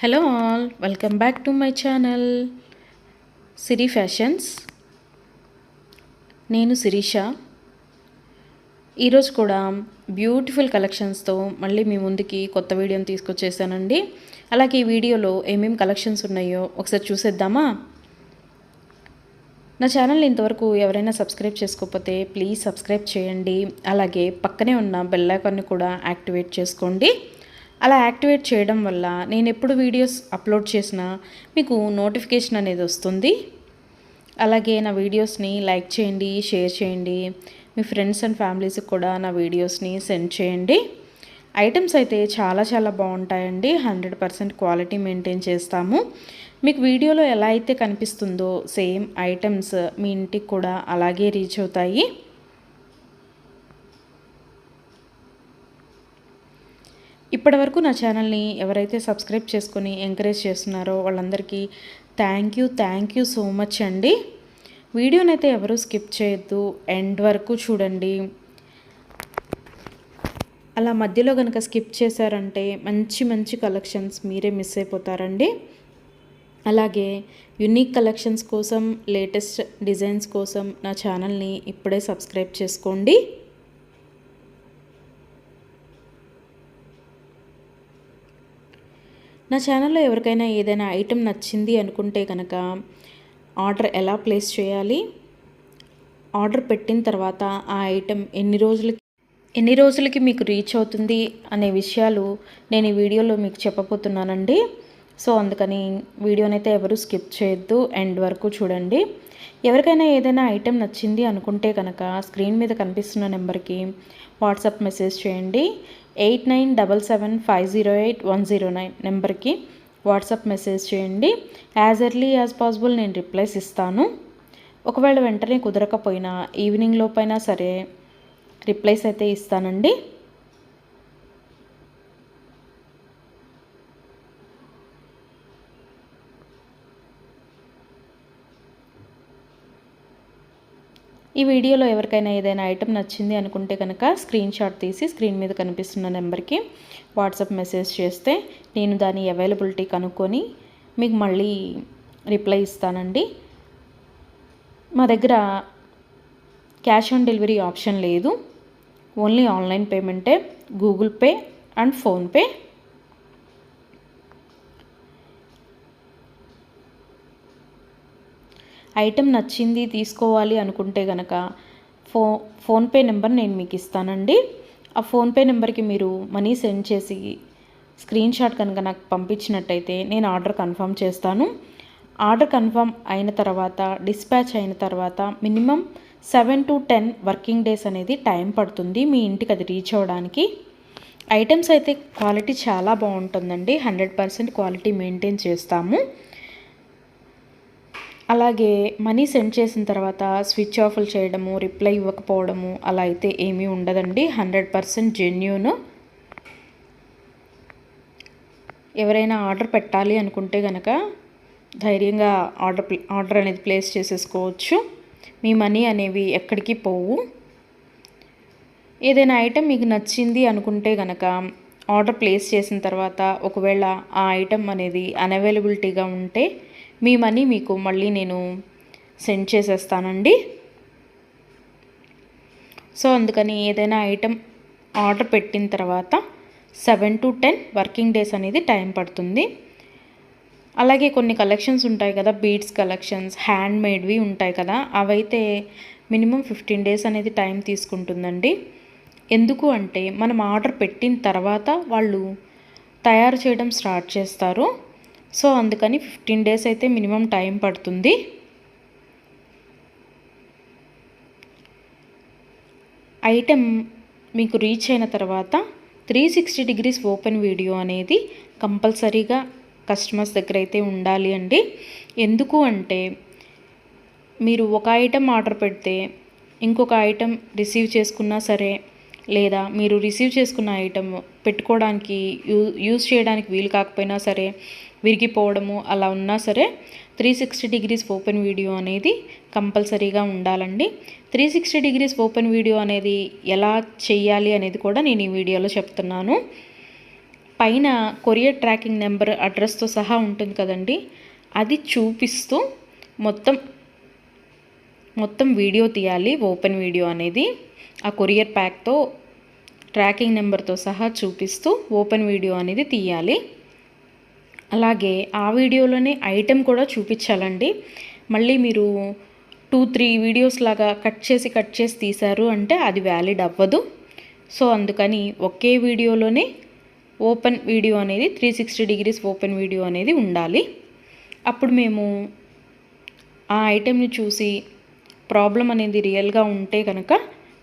Hello all, welcome back to my channel Siri fashions. నేను శిరీష. ఈరోజు కూడా బ్యూటిఫుల్ కలెక్షన్స్తో మళ్ళీ మీ ముందుకి కొత్త వీడియోని తీసుకొచ్చేసానండి. అలాగే ఈ వీడియోలో ఏమేమి కలెక్షన్స్ ఉన్నాయో ఒకసారి చూసేద్దామా? నా ఛానల్ని ఇంతవరకు ఎవరైనా సబ్స్క్రైబ్ చేసుకోకపోతే ప్లీజ్ సబ్స్క్రైబ్ చేయండి. అలాగే పక్కనే ఉన్న బెల్ ఐకాన్ని కూడా యాక్టివేట్ చేసుకోండి. అలా యాక్టివేట్ చేయడం వల్ల నేను ఎప్పుడు వీడియోస్ అప్లోడ్ చేసినా మీకు నోటిఫికేషన్ అనేది వస్తుంది. అలాగే నా వీడియోస్ని లైక్ చేయండి, షేర్ చేయండి. మీ ఫ్రెండ్స్ అండ్ ఫ్యామిలీస్కి కూడా నా వీడియోస్ని సెండ్ చేయండి. ఐటమ్స్ అయితే చాలా చాలా బాగుంటాయండి. 100% క్వాలిటీ మెయింటైన్ చేస్తాము. మీకు వీడియోలో ఎలా అయితే కనిపిస్తుందో సేమ్ ఐటమ్స్ మీ ఇంటికి కూడా అలాగే రీచ్ అవుతాయి. ఇప్పటివరకు నా ఛానల్ని ఎవరైతే సబ్స్క్రైబ్ చేసుకొని ఎంకరేజ్ చేస్తున్నారో వాళ్ళందరికీ థ్యాంక్ యూ సో మచ్ అండి. వీడియోనైతే ఎవరు స్కిప్ చేయొద్దు, ఎండ్ వరకు చూడండి. అలా మధ్యలో కనుక స్కిప్ చేశారంటే మంచి మంచి కలెక్షన్స్ మీరే మిస్ అయిపోతారండి. అలాగే యునిక్ కలెక్షన్స్ కోసం, లేటెస్ట్ డిజైన్స్ కోసం నా ఛానల్ని ఇప్పుడే సబ్స్క్రైబ్ చేసుకోండి. నా ఛానల్లో ఎవరికైనా ఏదైనా ఐటెం నచ్చింది అనుకుంటే కనుక ఆర్డర్ ఎలా ప్లేస్ చేయాలి, ఆర్డర్ పెట్టిన తర్వాత ఆ ఐటెం ఎన్ని రోజులకి మీకు రీచ్ అవుతుంది అనే విషయాలు నేను ఈ వీడియోలో మీకు చెప్పబోతున్నానండి. సో అందుకని వీడియోనైతే ఎవరు స్కిప్ చేయొద్దు, ఎండ్ వరకు చూడండి. ఎవరికైనా ఏదైనా ఐటెం నచ్చింది అనుకుంటే కనుక స్క్రీన్ మీద కనిపిస్తున్న నెంబర్కి వాట్సాప్ మెసేజ్ చేయండి. 8977508109 నెంబర్కి వాట్సాప్ మెసేజ్ చేయండి. యాజ్ ఎర్లీ యాజ్ పాసిబుల్ నేను రిప్లైస్ ఇస్తాను. ఒకవేళ వెంటనే కుదరకపోయినా ఈవినింగ్ లోపైనా సరే రిప్లైస్ అయితే ఇస్తానండి. ఈ వీడియోలో ఎవరికైనా ఏదైనా ఐటెం నచ్చింది అనుకుంటే కనుక స్క్రీన్ షాట్ తీసి స్క్రీన్ మీద కనిపిస్తున్న నెంబర్కి వాట్సాప్ మెసేజ్ చేస్తే నేను దాని అవైలబిలిటీ కనుక్కొని మీకు మళ్ళీ రిప్లై ఇస్తానండి. మా దగ్గర క్యాష్ ఆన్ డెలివరీ ఆప్షన్ లేదు, ఓన్లీ ఆన్లైన్ పేమెంటే, Google Pay and PhonePe. Item నచ్చింది తీసుకోవాలి అనుకుంటే కనుక ఫోన్పే నెంబర్ నేను మీకు ఇస్తానండి. ఆ ఫోన్పే నెంబర్కి మీరు మనీ సెండ్ చేసి స్క్రీన్ షాట్ కనుక నాకు పంపించినట్టయితే నేను ఆర్డర్ కన్ఫర్మ్ చేస్తాను. ఆర్డర్ కన్ఫర్మ్ అయిన తర్వాత, డిస్పాచ్ అయిన తర్వాత మినిమం 7 to 10 వర్కింగ్ డేస్ అనేది టైం పడుతుంది మీ ఇంటికి అది రీచ్ అవ్వడానికి. ఐటమ్స్ అయితే క్వాలిటీ చాలా బాగుంటుందండి. 100% క్వాలిటీ మెయింటైన్ చేస్తాము. అలాగే మనీ సెండ్ చేసిన తర్వాత స్విచ్ ఆఫ్లు చేయడము, రిప్లై ఇవ్వకపోవడము అలా అయితే ఏమీ ఉండదండి. 100% జెన్యూన్. ఎవరైనా ఆర్డర్ పెట్టాలి అనుకుంటే కనుక ధైర్యంగా ఆర్డర్ అనేది ప్లేస్ చేసేసుకోవచ్చు. మీ మనీ అనేవి ఎక్కడికి పోవు. ఏదైనా ఐటెం మీకు నచ్చింది అనుకుంటే కనుక ఆర్డర్ ప్లేస్ చేసిన తర్వాత ఒకవేళ ఆ ఐటెం అనేది అన్అవైలబిలిటీగా ఉంటే మీ మనీ మీకు మళ్ళీ నేను సెండ్ చేసేస్తానండి. సో అందుకని ఏదైనా ఐటెం ఆర్డర్ పెట్టిన తర్వాత 7 to 10 వర్కింగ్ డేస్ అనేది టైం పడుతుంది. అలాగే కొన్ని కలెక్షన్స్ ఉంటాయి కదా, బీడ్స్ కలెక్షన్స్, హ్యాండ్ మేడ్వి ఉంటాయి కదా, అవైతే మినిమం 15 డేస్ అనేది టైం తీసుకుంటుందండి. ఎందుకు అంటే మనం ఆర్డర్ పెట్టిన తర్వాత వాళ్ళు తయారు చేయడం స్టార్ట్ చేస్తారు. సో అందుకని 15 డేస్ అయితే మినిమం టైం పడుతుంది. ఐటెం మీకు రీచ్ అయిన తర్వాత 360 degrees ఓపెన్ వీడియో అనేది కంపల్సరీగా కస్టమర్స్ దగ్గర అయితే ఉండాలి అండి. ఎందుకు అంటే మీరు ఒక ఐటెం ఆర్డర్ పెడితే ఇంకొక ఐటెం రిసీవ్ చేసుకున్నా సరే, లేదా మీరు రిసీవ్ చేసుకున్న ఐటెం పెట్టుకోవడానికి యూజ్ చేయడానికి వీలు కాకపోయినా సరే, విరిగిపోవడము అలా ఉన్నా సరే 360 degrees ఓపెన్ వీడియో అనేది కంపల్సరీగా ఉండాలండి. 360 degrees ఓపెన్ వీడియో అనేది ఎలా చేయాలి అనేది కూడా నేను ఈ వీడియోలో చెప్తున్నాను. పైన కొరియర్ ట్రాకింగ్ నెంబర్ అడ్రస్తో సహా ఉంటుంది కదండి, అది చూపిస్తూ మొత్తం వీడియో తీయాలి. ఓపెన్ వీడియో అనేది ఆ కొరియర్ ప్యాక్తో ట్రాకింగ్ నెంబర్తో సహా చూపిస్తూ ఓపెన్ వీడియో అనేది తీయాలి. అలాగే ఆ వీడియోలోనే ఐటెం కూడా చూపించాలండి. మళ్ళీ మీరు 2-3 వీడియోస్ లాగా కట్ చేసి తీశారు అంటే అది వ్యాలిడ్ అవ్వదు. సో అందుకని ఒకే వీడియోలోనే ఓపెన్ వీడియో అనేది 360 డిగ్రీస్ ఓపెన్ వీడియో అనేది ఉండాలి. అప్పుడు మేము ఆ ఐటెంని చూసి ప్రాబ్లం అనేది రియల్గా ఉంటే కనుక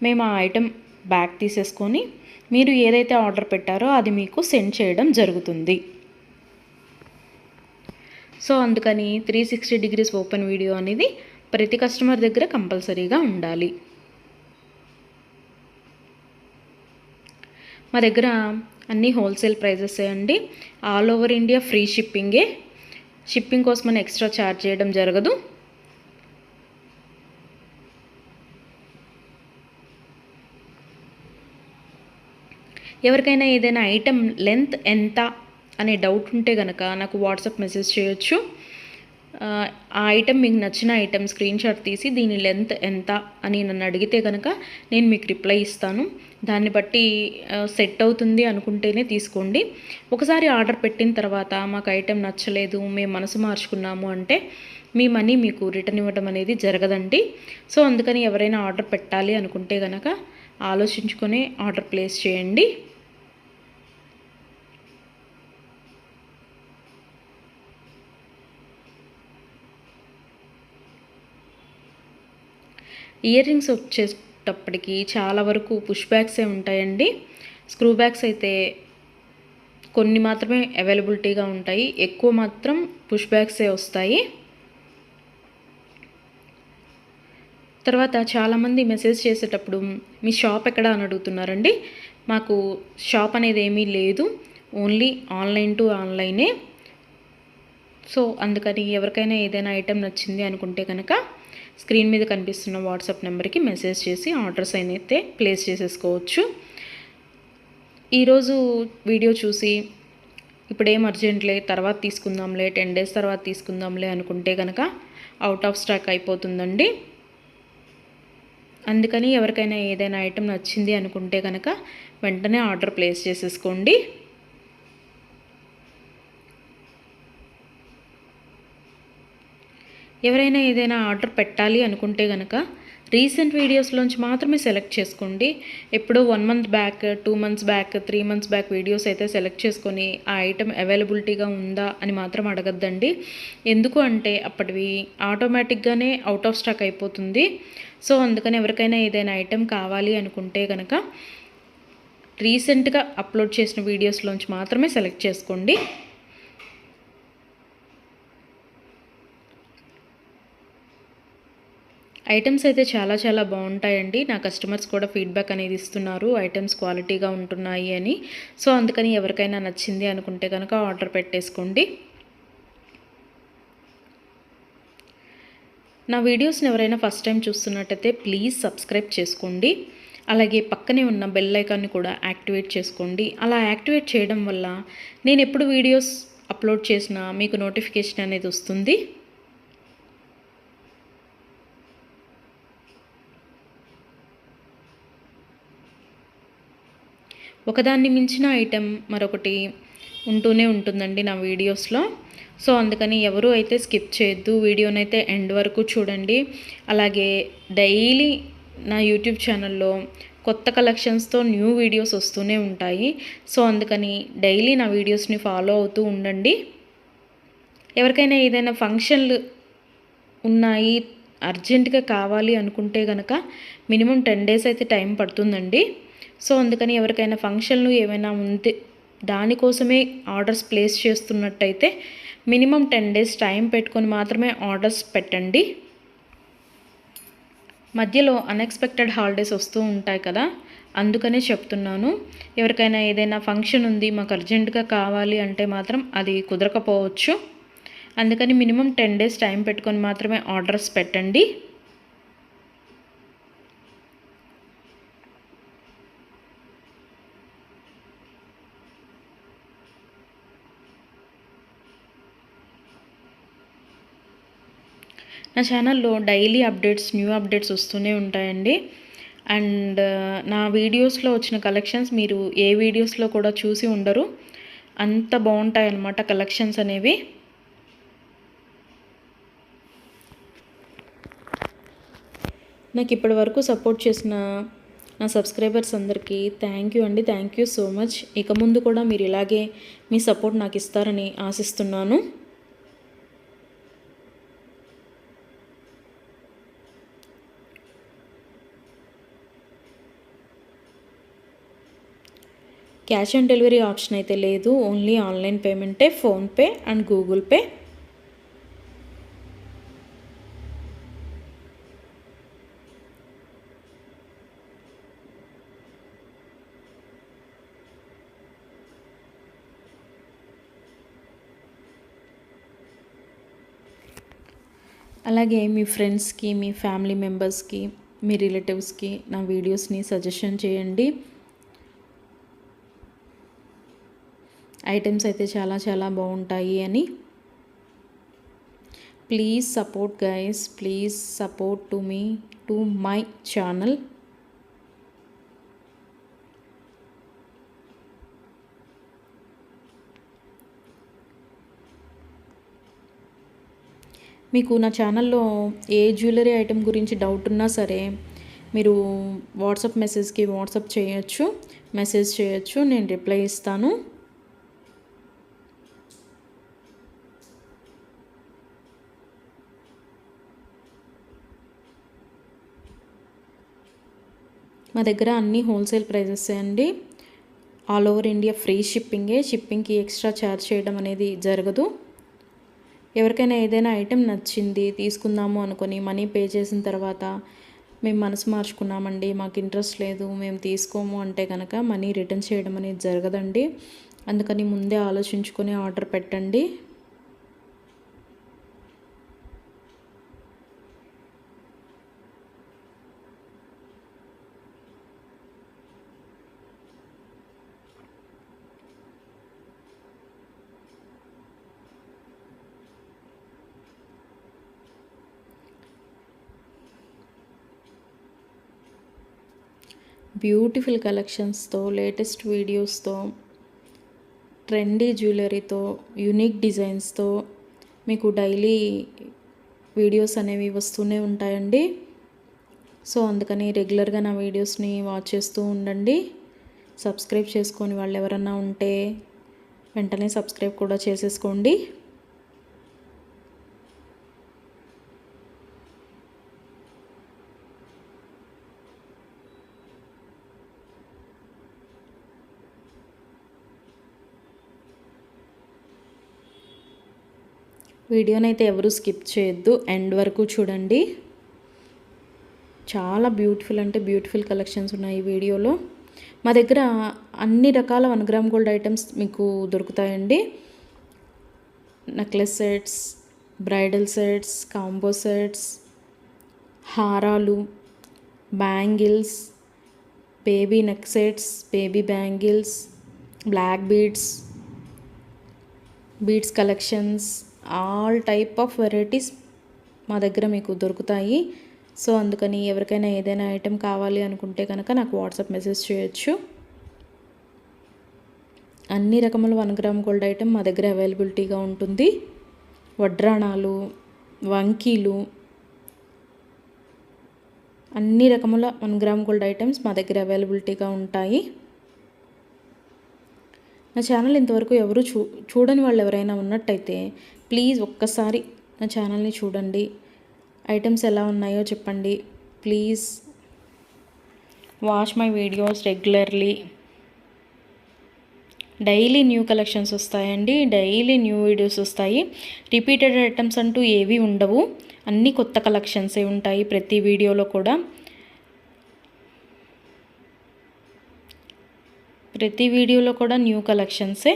మేము ఆ ఐటెం బ్యాక్ తీసేసుకొని మీరు ఏదైతే ఆర్డర్ పెట్టారో అది మీకు సెండ్ చేయడం జరుగుతుంది. సో అందుకని 360 డిగ్రీస్ ఓపెన్ వీడియో అనేది ప్రతి కస్టమర్ దగ్గర కంపల్సరీగా ఉండాలి. మా దగ్గర అన్నీ హోల్సేల్ ప్రైజెసే అండి. ఆల్ ఓవర్ ఇండియా ఫ్రీ షిప్పింగే. షిప్పింగ్ కోసం మనం ఎక్స్ట్రా ఛార్జ్ చేయడం జరగదు. ఎవరికైనా ఏదైనా ఐటెం లెంత్ ఎంత అనే డౌట్ ఉంటే కనుక నాకు వాట్సాప్ మెసేజ్ చేయొచ్చు. ఆ ఐటెం మీకు నచ్చిన ఐటెం స్క్రీన్ షాట్ తీసి దీని లెంత్ ఎంత అని నన్ను అడిగితే కనుక నేను మీకు రిప్లై ఇస్తాను. దాన్ని బట్టి సెట్ అవుతుంది అనుకుంటేనే తీసుకోండి. ఒకసారి ఆర్డర్ పెట్టిన తర్వాత మాకు ఐటెం నచ్చలేదు, మేము మనసు మార్చుకున్నాము అంటే మీ మనీ మీకు రిటర్న్ ఇవ్వడం అనేది జరగదండి. సో అందుకని ఎవరైనా ఆర్డర్ పెట్టాలి అనుకుంటే కనుక ఆలోచించుకొని ఆర్డర్ ప్లేస్ చేయండి. ఇయర్ రింగ్స్ వచ్చేటప్పటికి చాలా వరకు పుష్ బ్యాగ్సే ఉంటాయండి. స్క్రూ బ్యాగ్స్ అయితే కొన్ని మాత్రమే అవైలబిలిటీగా ఉంటాయి, ఎక్కువ మాత్రం పుష్ బ్యాగ్సే వస్తాయి. తర్వాత చాలామంది మెసేజ్ చేసేటప్పుడు మీ షాప్ ఎక్కడ అని అడుగుతున్నారండి. మాకు షాప్ అనేది ఏమీ లేదు, ఓన్లీ ఆన్లైన్ టు ఆన్లైనే. సో అందుకని ఎవరికైనా ఏదైనా ఐటెం నచ్చింది అనుకుంటే కనుక స్క్రీన్ మీద కనిపిస్తున్న వాట్సాప్ నెంబర్కి మెసేజ్ చేసి ఆర్డర్స్ అయితే ప్లేస్ చేసేసుకోవచ్చు. ఈరోజు వీడియో చూసి ఇప్పుడేం అర్జెంట్లే తర్వాత తీసుకుందాంలే, 10 days తర్వాత తీసుకుందాంలే అనుకుంటే కనుక అవుట్ ఆఫ్ స్టాక్ అయిపోతుందండి. అందుకని ఎవరికైనా ఏదైనా ఐటెం నచ్చింది అనుకుంటే కనుక వెంటనే ఆర్డర్ ప్లేస్ చేసేసుకోండి. ఎవరైనా ఏదైనా ఆర్డర్ పెట్టాలి అనుకుంటే కనుక రీసెంట్ వీడియోస్లోంచి మాత్రమే సెలెక్ట్ చేసుకోండి. ఎప్పుడో 1 month back, 2 months back, 3 months back videos అయితే సెలెక్ట్ చేసుకొని ఆ ఐటెం అవైలబిలిటీగా ఉందా అని మాత్రం అడగద్దండి. ఎందుకు అంటే అప్పటివి ఆటోమేటిక్గానే అవుట్ ఆఫ్ స్టాక్ అయిపోతుంది. సో అందుకని ఎవరికైనా ఏదైనా ఐటెం కావాలి అనుకుంటే కనుక రీసెంట్గా అప్లోడ్ చేసిన వీడియోస్లోంచి మాత్రమే సెలెక్ట్ చేసుకోండి. ఐటమ్స్ అయితే చాలా చాలా బాగుంటాయండి. నా కస్టమర్స్ కూడా ఫీడ్బ్యాక్ అనేది ఇస్తున్నారు, ఐటమ్స్ క్వాలిటీగా ఉంటున్నాయి అని. సో అందుకని ఎవరికైనా నచ్చింది అనుకుంటే కనుక ఆర్డర్ పెట్టేసుకోండి. నా వీడియోస్ని ఎవరైనా ఫస్ట్ టైం చూస్తున్నట్టయితే ప్లీజ్ సబ్స్క్రైబ్ చేసుకోండి. అలాగే పక్కనే ఉన్న బెల్ ఐకాన్ని కూడా యాక్టివేట్ చేసుకోండి. అలా యాక్టివేట్ చేయడం వల్ల నేను ఎప్పుడు వీడియోస్ అప్లోడ్ చేసినా మీకు నోటిఫికేషన్ అనేది వస్తుంది. ఒకదాన్ని మించిన ఐటెం మరొకటి ఉంటూనే ఉంటుందండి నా వీడియోస్లో. సో అందుకని ఎవరు అయితే స్కిప్ చేయొద్దు, వీడియోనైతే ఎండ్ వరకు చూడండి. అలాగే డైలీ నా యూట్యూబ్ ఛానల్లో కొత్త కలెక్షన్స్తో న్యూ వీడియోస్ వస్తూనే ఉంటాయి. సో అందుకని డైలీ నా వీడియోస్ని ఫాలో అవుతూ ఉండండి. ఎవరికైనా ఏదైనా ఫంక్షన్లు ఉన్నాయి, అర్జెంటుగా కావాలి అనుకుంటే కనుక మినిమం 10 days అయితే టైం పడుతుందండి. సో అందుకని ఎవరికైనా ఫంక్షన్లు ఏమైనా ఉంటే దానికోసమే ఆర్డర్స్ ప్లేస్ చేస్తున్నట్టయితే మినిమం 10 days టైం పెట్టుకొని మాత్రమే ఆర్డర్స్ పెట్టండి. మధ్యలో అన్ఎక్స్పెక్టెడ్ హాలిడేస్ వస్తూ ఉంటాయి కదా, అందుకనే చెప్తున్నాను. ఎవరికైనా ఏదైనా ఫంక్షన్ ఉంది మాకు అర్జెంటుగా కావాలి అంటే మాత్రం అది కుదరకపోవచ్చు. అందుకని మినిమం 10 days టైం పెట్టుకొని మాత్రమే ఆర్డర్స్ పెట్టండి. నా ఛానల్లో డైలీ అప్డేట్స్, న్యూ అప్డేట్స్ వస్తూనే ఉంటాయండి. అండ్ నా వీడియోస్లో వచ్చిన కలెక్షన్స్ మీరు ఏ వీడియోస్లో కూడా చూసి ఉండరు. అంత బాగుంటాయన్నమాట కలెక్షన్స్ అనేవి. నాకు ఇప్పటి వరకు సపోర్ట్ చేసిన నా సబ్స్క్రైబర్స్ అందరికీ థ్యాంక్ యూ అండి. Thank you so much. ఇక ముందు కూడా మీరు ఇలాగే మీ సపోర్ట్ నాకు ఇస్తారని ఆశిస్తున్నాను. క్యాష్ ఆన్ డెలివరీ ఆప్షన్ అయితే లేదు, ఓన్లీ ఆన్లైన్ పేమెంటే, ఫోన్పే అండ్ గూగుల్ పే. అలాగే మీ ఫ్రెండ్స్కి, మీ ఫ్యామిలీ మెంబర్స్కి, మీ రిలేటివ్స్కి నా వీడియోస్ని సజెషన్ చేయండి. ఐటమ్స్ అయితే చాలా చాలా బాగుంటాయి అని. Please support guys, please support to me, to my channel. మీకు నా ఛానల్లో ఏ జ్యువెలరీ ఐటెం గురించి డౌట్ ఉన్నా సరే మీరు వాట్సాప్ మెసేజ్కి వాట్సాప్ చేయొచ్చు, మెసేజ్ చేయొచ్చు, నేను రిప్లై ఇస్తాను. మా దగ్గర అన్నీ హోల్సేల్ ప్రైజెస్ అండి. ఆల్ ఓవర్ ఇండియా ఫ్రీ షిప్పింగే. షిప్పింగ్కి ఎక్స్ట్రా ఛార్జ్ చేయడం అనేది జరగదు. ఎవరికైనా ఏదైనా ఐటెం నచ్చింది తీసుకుందాము అనుకొని మనీ పే చేసిన తర్వాత మేము మనసు మార్చుకున్నామండి, మాకు ఇంట్రెస్ట్ లేదు, మేము తీసుకోము అంటే కనుక మనీ రిటర్న్ చేయడం అనేది జరగదండి. అందుకని ముందే ఆలోచించుకొని ఆర్డర్ పెట్టండి. బ్యూటిఫుల్ కలెక్షన్స్తో, లేటెస్ట్ వీడియోస్తో, ట్రెండీ జ్యువెలరీతో, యూనిక్ డిజైన్స్తో మీకు డైలీ వీడియోస్ అనేవి వస్తూనే ఉంటాయండి. సో అందుకని రెగ్యులర్గా నా వీడియోస్ని వాచ్ చేస్తూ ఉండండి. సబ్స్క్రైబ్ చేసుకొని వాళ్ళు ఎవరన్నా ఉంటే వెంటనే సబ్స్క్రైబ్ కూడా చేసేసుకోండి. వీడియోనైతే ఎవరు స్కిప్ చేయొద్దు, ఎండ్ వరకు చూడండి. చాలా బ్యూటిఫుల్ అంటే బ్యూటిఫుల్ కలెక్షన్స్ ఉన్నాయి ఈ వీడియోలో. మా దగ్గర అన్ని రకాల 1 గ్రామ్ గోల్డ్ ఐటమ్స్ మీకు దొరుకుతాయండి. Necklace sets, bridal sets, combo sets, హారాలు, bangles, baby neck sets, baby bangles, black beads collections, all type of varieties మా దగ్గర మీకు దొరుకుతాయి. సో అందుకని ఎవరికైనా ఏదైనా ఐటెం కావాలి అనుకుంటే కనుక నాకు వాట్సాప్ మెసేజ్ చేయొచ్చు. అన్ని రకముల 1 గ్రామ్ గోల్డ్ ఐటెం మా దగ్గర అవైలబిలిటీగా ఉంటుంది. వడ్రాణాలు, వంకీలు, అన్ని రకముల 1 గ్రామ్ గోల్డ్ ఐటమ్స్ మా దగ్గర అవైలబిలిటీగా ఉంటాయి. నా ఛానల్ ఇంతవరకు ఎవరు చూడని వాళ్ళు ఎవరైనా ఉన్నట్టయితే ప్లీజ్ ఒక్కసారి నా ఛానల్ని చూడండి. ఐటమ్స్ ఎలా ఉన్నాయో చెప్పండి. Please watch my videos regularly. Daily new collections వస్తాయండి, డైలీ న్యూ వీడియోస్ వస్తాయి. రిపీటెడ్ ఐటమ్స్ అంటూ ఏవి ఉండవు, అన్నీ కొత్త కలెక్షన్సే ఉంటాయి ప్రతి వీడియోలో కూడా. ప్రతి వీడియోలో కూడా న్యూ కలెక్షన్సే.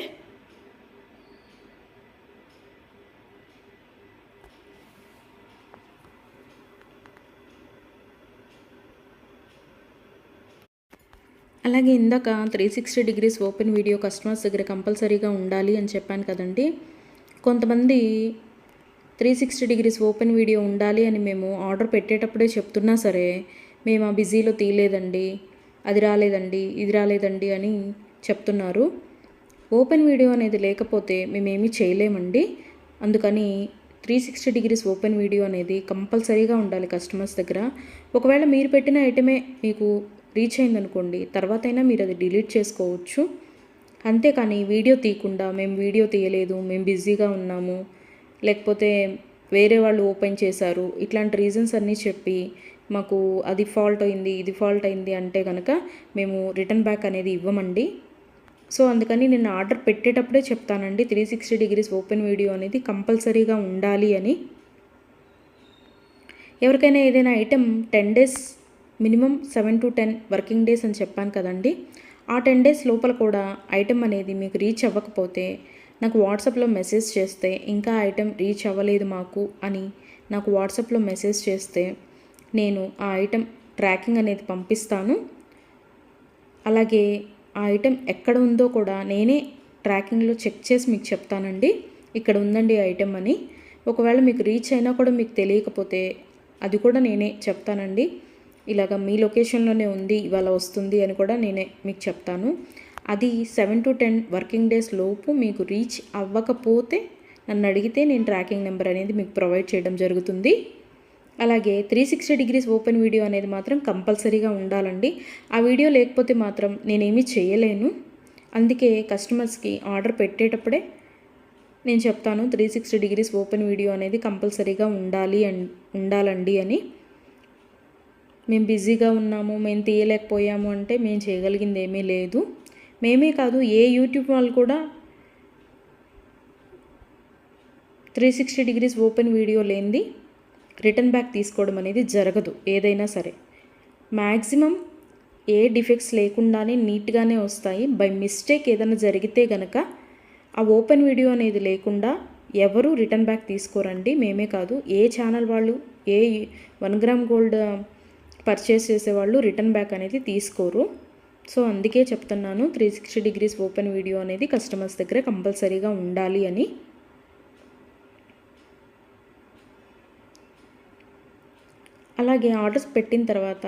అలాగే ఇందాక 360 డిగ్రీస్ ఓపెన్ వీడియో కస్టమర్స్ దగ్గర కంపల్సరీగా ఉండాలి అని చెప్పాను కదండి. కొంతమంది 360 డిగ్రీస్ ఓపెన్ వీడియో ఉండాలి అని మేము ఆర్డర్ పెట్టేటప్పుడే చెప్తున్నా సరే మేము ఆ బిజీలో తీయలేదండి, అది రాలేదండి, ఇది రాలేదండి అని చెప్తున్నారు. ఓపెన్ వీడియో అనేది లేకపోతే మేమేమీ చేయలేమండి. అందుకని 360 డిగ్రీస్ ఓపెన్ వీడియో అనేది కంపల్సరీగా ఉండాలి కస్టమర్స్ దగ్గర. ఒకవేళ మీరు పెట్టిన ఐటమే మీకు రీచ్ అయిందనుకోండి, తర్వాత అయినా మీరు అది డిలీట్ చేసుకోవచ్చు. అంతేకాని వీడియో తీయకుండా మేము వీడియో తీయలేదు, మేము బిజీగా ఉన్నాము, లేకపోతే వేరే వాళ్ళు ఓపెన్ చేశారు, ఇట్లాంటి రీజన్స్ అన్నీ చెప్పి మాకు అది ఫాల్ట్ అయింది, ఇది ఫాల్ట్ అయింది అంటే కనుక మేము రిటర్న్ బ్యాక్ అనేది ఇవ్వమండి. సో అందుకని నేను ఆర్డర్ పెట్టేటప్పుడే చెప్తానండి 360 డిగ్రీస్ ఓపెన్ వీడియో అనేది కంపల్సరీగా ఉండాలి అని. ఎవరికైనా ఏదైనా item 10 days minimum 7 to 10 working days అని చెప్పాను కదండి. ఆ 10 డేస్ లోపల కూడా ఐటెం అనేది మీకు రీచ్ అవ్వకపోతే నాకు వాట్సాప్లో మెసేజ్ చేస్తే, ఇంకా ఐటెం రీచ్ అవ్వలేదు మాకు అని నాకు వాట్సాప్లో మెసేజ్ చేస్తే నేను ఆ ఐటెం ట్రాకింగ్ అనేది పంపిస్తాను. అలాగే ఆ ఐటెం ఎక్కడ ఉందో కూడా నేనే ట్రాకింగ్లో చెక్ చేసి మీకు చెప్తానండి, ఇక్కడ ఉందండి ఐటెం అని. ఒకవేళ మీకు రీచ్ అయినా కూడా మీకు తెలియకపోతే అది కూడా నేనే చెప్తానండి. ఇలాగ మీ లొకేషన్లోనే ఉంది, ఇవాళ వస్తుంది అని కూడా నేనే మీకు చెప్తాను. అది 7 to 10 వర్కింగ్ డేస్ లోపు మీకు రీచ్ అవ్వకపోతే నన్ను అడిగితే నేను ట్రాకింగ్ నెంబర్ అనేది మీకు ప్రొవైడ్ చేయడం జరుగుతుంది. అలాగే 360 డిగ్రీస్ ఓపెన్ వీడియో అనేది మాత్రం కంపల్సరీగా ఉండాలండి. ఆ వీడియో లేకపోతే మాత్రం నేనేమీ చేయలేను. అందుకే కస్టమర్స్కి ఆర్డర్ పెట్టేటప్పుడే నేను చెప్తాను 360 డిగ్రీస్ ఓపెన్ వీడియో అనేది కంపల్సరీగా ఉండాలండి అని. మేము బిజీగా ఉన్నాము, మేము తీయలేకపోయాము అంటే మేము చేయగలిగింది ఏమీ లేదు. మేమే కాదు, ఏ యూట్యూబ్ వాళ్ళు కూడా 360 డిగ్రీస్ ఓపెన్ వీడియో లేనిది రిటర్న్ బ్యాక్ తీసుకోవడం అనేది జరగదు. ఏదైనా సరే మ్యాక్సిమం ఏ డిఫెక్ట్స్ లేకుండానే నీట్గానే వస్తాయి. బై మిస్టేక్ ఏదైనా జరిగితే గనక ఆ ఓపెన్ వీడియో అనేది లేకుండా ఎవరు రిటర్న్ బ్యాక్ తీసుకోరండి. మేమే కాదు, ఏ ఛానల్ వాళ్ళు, ఏ 1 గ్రామ్ గోల్డ్ పర్చేస్ చేసేవాళ్ళు రిటర్న్ బ్యాక్ అనేది తీసుకోరు. సో అందుకే చెప్తున్నాను 360 డిగ్రీస్ ఓపెన్ వీడియో అనేది కస్టమర్స్ దగ్గర కంపల్సరీగా ఉండాలి అని. అలాగే ఆర్డర్స్ పెట్టిన తర్వాత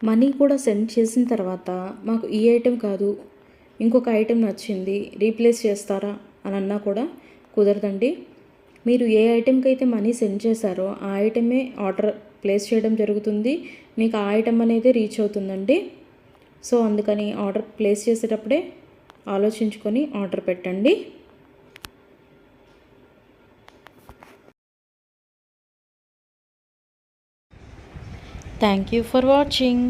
మనీ కూడా సెండ్ చేసిన తర్వాత మాకు ఈ ఐటెం కాదు, ఇంకొక ఐటెం నచ్చింది, రీప్లేస్ చేస్తారా అని అన్నా కూడా కుదరదండి. మీరు ఏ ఐటెంకి అయితే మనీ సెండ్ చేశారో ఆ ఐటమే ఆర్డర్ ప్లేస్ చేయడం జరుగుతుంది. మీకు ఆ ఐటెం అనేది రీచ్ అవుతుందండి. సో అందుకని ఆర్డర్ ప్లేస్ చేసేటప్పుడే ఆలోచించుకొని ఆర్డర్ పెట్టండి. Thank you for watching.